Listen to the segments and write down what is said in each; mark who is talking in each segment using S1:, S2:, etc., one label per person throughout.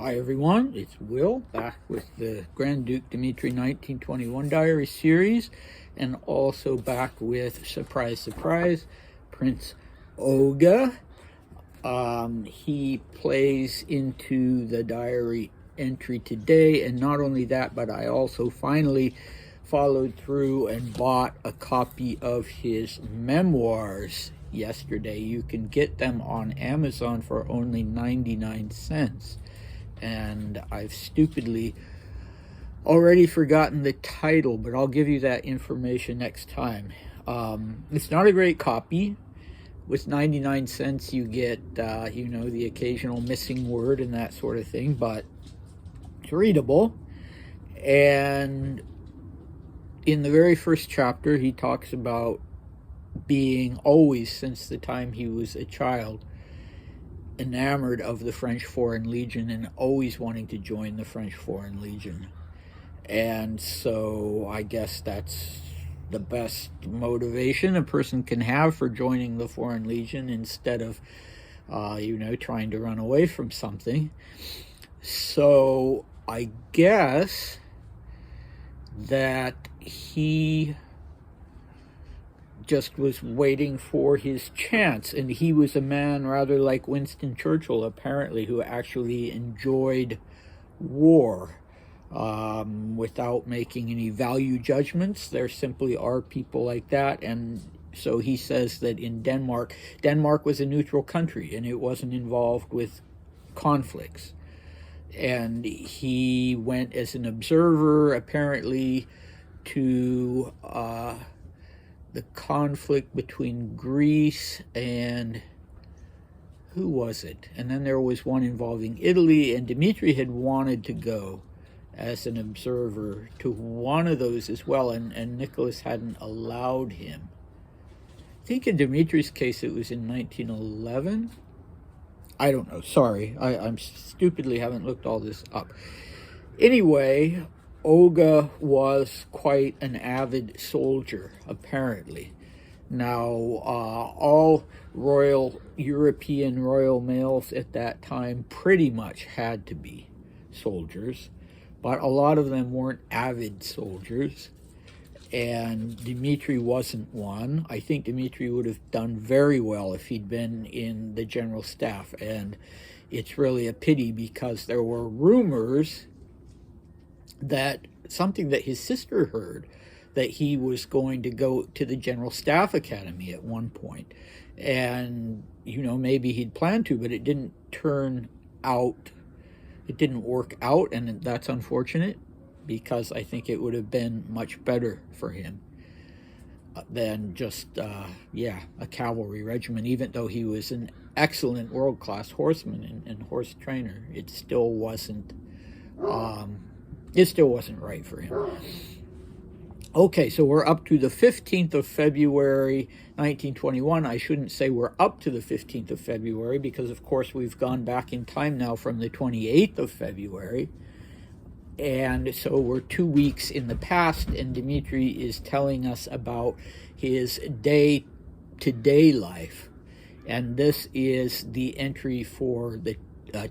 S1: Hi everyone, it's Will, back with the Grand Duke Dmitri 1921 Diary series, and also back with, surprise, surprise, Prince Olga. He plays into the diary entry today, and not only that, but I also finally followed through and bought a copy of his memoirs yesterday. You can get them on Amazon for only 99 cents. And I've stupidly already forgotten the title, but I'll give you that information next time. It's not a great copy. With 99 cents, you get, the occasional missing word and that sort of thing, but it's readable. And in the very first chapter, he talks about being always, since the time he was a child, enamored of the French Foreign Legion and always wanting to join the French Foreign Legion. And so I guess that's the best motivation a person can have for joining the Foreign Legion instead of, trying to run away from something. So I guess that he just was waiting for his chance, and he was a man rather like Winston Churchill, apparently, who actually enjoyed war without making any value judgments. There simply are people like that. And so he says that in Denmark was a neutral country and it wasn't involved with conflicts, and he went as an observer apparently to the conflict between Greece and who was it? And then there was one involving Italy, and Dmitri had wanted to go as an observer to one of those as well, and Nicholas hadn't allowed him. I think in Dmitri's case it was in 1911. I don't know, sorry, I'm stupidly haven't looked all this up. Anyway, Olga was quite an avid soldier, apparently. Now, all European royal males at that time pretty much had to be soldiers, but a lot of them weren't avid soldiers, and Dmitri wasn't one. I think Dmitri would have done very well if he'd been in the general staff, and it's really a pity because there were rumors that something that his sister heard, that he was going to go to the General Staff Academy at one point. And, maybe he'd planned to, but it didn't turn out, it didn't work out, and that's unfortunate because I think it would have been much better for him than just, a cavalry regiment. Even though he was an excellent world-class horseman and horse trainer, it still wasn't right for him. Okay, so we're up to the 15th of February, 1921. I shouldn't say we're up to the 15th of February because, of course, we've gone back in time now from the 28th of February. And so we're 2 weeks in the past, and Dmitri is telling us about his day-to-day life. And this is the entry for the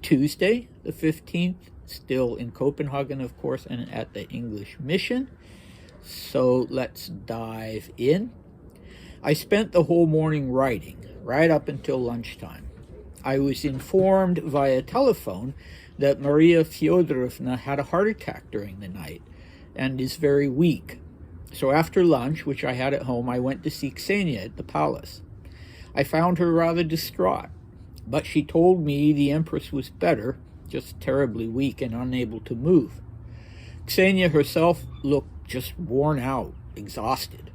S1: Tuesday, the 15th, still in Copenhagen, of course, and at the English mission. So let's dive in. I spent the whole morning writing, right up until lunchtime. I was informed via telephone that Maria Fyodorovna had a heart attack during the night and is very weak. So after lunch, which I had at home, I went to see Ksenia at the palace. I found her rather distraught, but she told me the Empress was better, just terribly weak and unable to move. Ksenia herself looked just worn out, exhausted.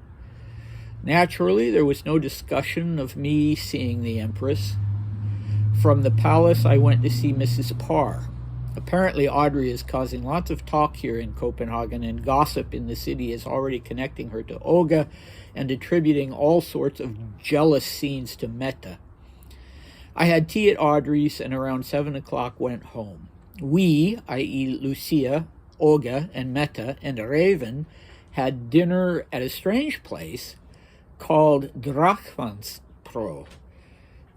S1: Naturally, there was no discussion of me seeing the Empress. From the palace, I went to see Mrs. Parr. Apparently, Audrey is causing lots of talk here in Copenhagen, and gossip in the city is already connecting her to Olga and attributing all sorts of jealous scenes to Meta. I had tea at Audrey's and around 7 o'clock went home. We, i.e. Lucia, Olga, and Meta, and Raven, had dinner at a strange place called Drachmanspro.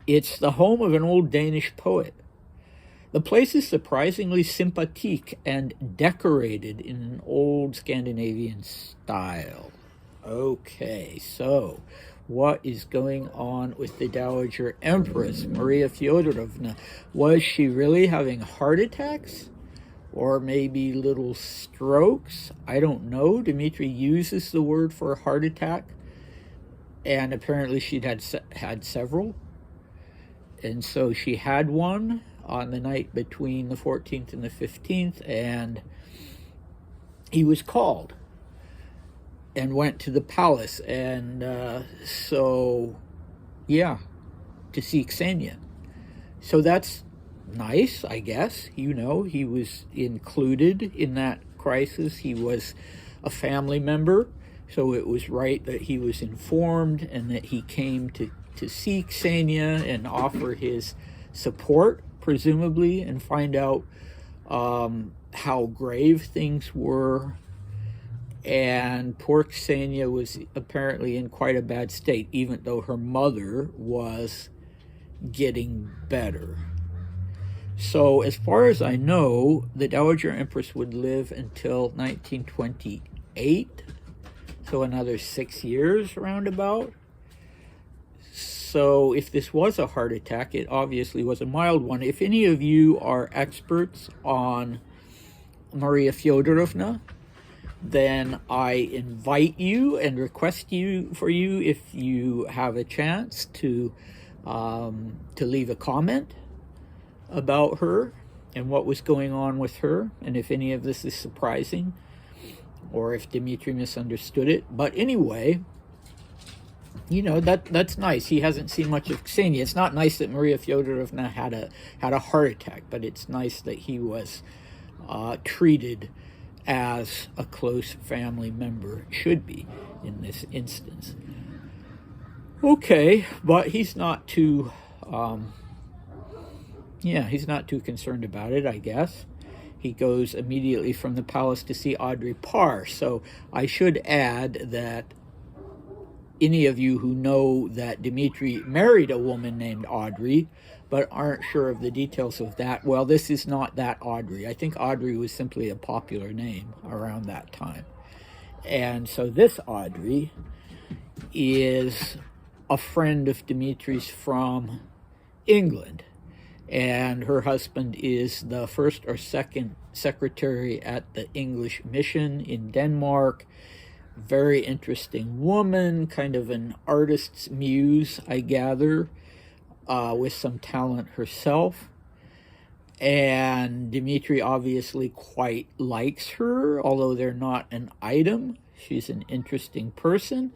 S1: It's the home of an old Danish poet. The place is surprisingly sympathique and decorated in an old Scandinavian style. Okay, so what is going on with the Dowager Empress, Maria Fyodorovna? Was she really having heart attacks? Or maybe little strokes? I don't know. Dmitri uses the word for heart attack, and apparently she'd had several. And so she had one on the night between the 14th and the 15th, and he was called and went to the palace, and so yeah, to see Ksenia. So that's nice, I guess. You know, he was included in that crisis. He was a family member, so it was right that he was informed and that he came to see Ksenia and offer his support, presumably, and find out how grave things were. And poor Ksenia was apparently in quite a bad state, even though her mother was getting better. So as far as I know, the Dowager Empress would live until 1928, so another 6 years roundabout. So if this was a heart attack, it obviously was a mild one. If any of you are experts on Maria Fyodorovna, then I invite you and request for you, if you have a chance, to leave a comment about her and what was going on with her, and if any of this is surprising, or if Dmitri misunderstood it. But anyway, you know, that's nice. He hasn't seen much of Ksenia. It's not nice that Maria Fyodorovna had a heart attack, but it's nice that he was treated as a close family member should be in this instance. Okay, but he's not too he's not too concerned about it, I guess. He goes immediately from the palace to see Audrey Parr. So I should add that any of you who know that Dmitri married a woman named Audrey but aren't sure of the details of that, well, this is not that Audrey. I think Audrey was simply a popular name around that time. And so this Audrey is a friend of Dmitri's from England, and her husband is the first or second secretary at the English mission in Denmark. Very interesting woman, kind of an artist's muse, I gather, with some talent herself. And Dmitri obviously quite likes her, although they're not an item. She's an interesting person.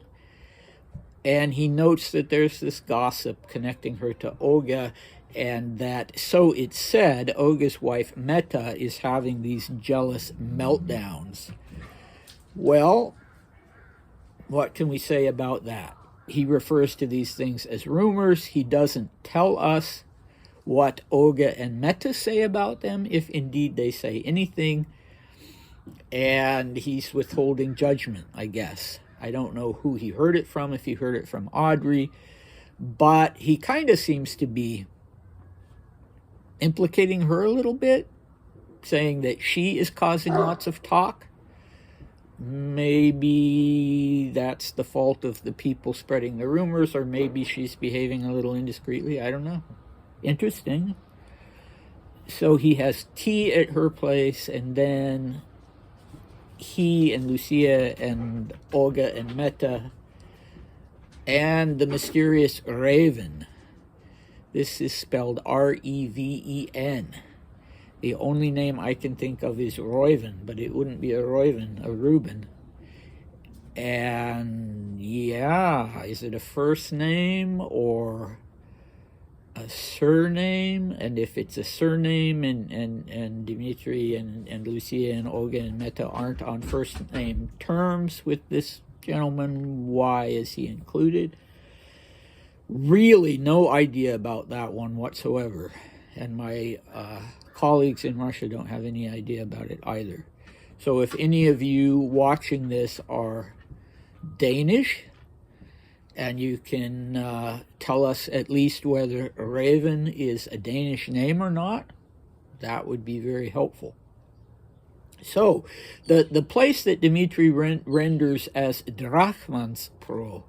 S1: And he notes that there's this gossip connecting her to Olga, and that, so it's said, Olga's wife Meta is having these jealous meltdowns. Well, what can we say about that? He refers to these things as rumors. He doesn't tell us what Olga and Meta say about them, if indeed they say anything. And he's withholding judgment, I guess. I don't know who he heard it from, if he heard it from Audrey, but he kind of seems to be implicating her a little bit, saying that she is causing lots of talk. Maybe that's the fault of the people spreading the rumors, or maybe she's behaving a little indiscreetly. I don't know. Interesting. So he has tea at her place, and then he and Lucia and Olga and Meta and the mysterious Raven. This is spelled R-E-V-E-N. The only name I can think of is Reuven, but it wouldn't be a Reuven, a Reuben. And yeah, is it a first name or a surname? And if it's a surname and Dmitri and Lucia and Olga and Meta aren't on first name terms with this gentleman, why is he included? Really no idea about that one whatsoever. And my colleagues in Russia don't have any idea about it either. So if any of you watching this are Danish, and you can tell us at least whether Raven is a Danish name or not, That would be very helpful. So, the place that Dmitri renders as Drachmanspro,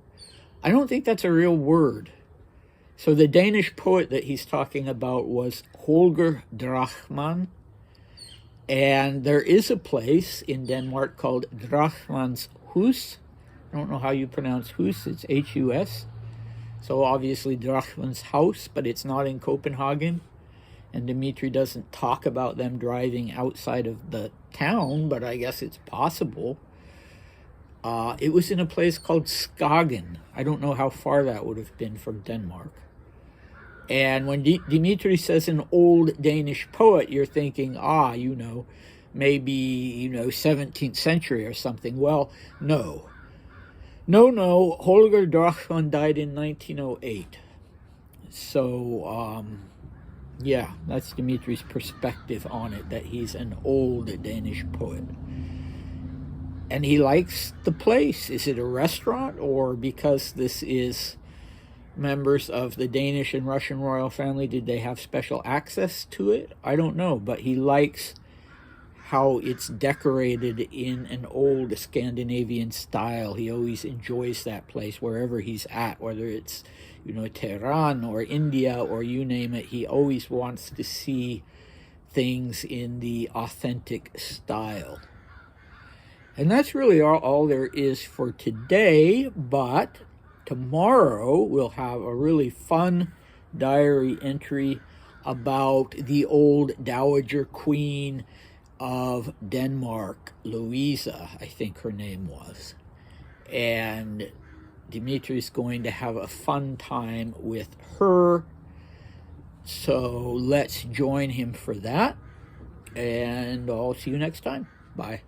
S1: I don't think that's a real word. So the Danish poet that he's talking about was Holger Drachmann, and there is a place in Denmark called Drachmann's Hus. I don't know how you pronounce Hus, it's H-U-S. So obviously Drachmann's house, but it's not in Copenhagen. And Dmitri doesn't talk about them driving outside of the town, but I guess it's possible. It was in a place called Skagen. I don't know how far that would have been from Denmark. And when Dmitri says an old Danish poet, you're thinking, maybe, 17th century or something. Well, no. No, Holger Drachmann died in 1908. So, yeah, that's Dmitri's perspective on it, that he's an old Danish poet. And he likes the place. Is it a restaurant, or because this is members of the Danish and Russian royal family, did they have special access to it? I don't know, but he likes how it's decorated in an old Scandinavian style. He always enjoys that place wherever he's at, whether it's Tehran or India or you name it. He always wants to see things in the authentic style. And that's really all there is for today, but tomorrow we'll have a really fun diary entry about the old Dowager Queen of Denmark, Louisa, I think her name was. And Dmitri's going to have a fun time with her. So let's join him for that. And I'll see you next time. Bye.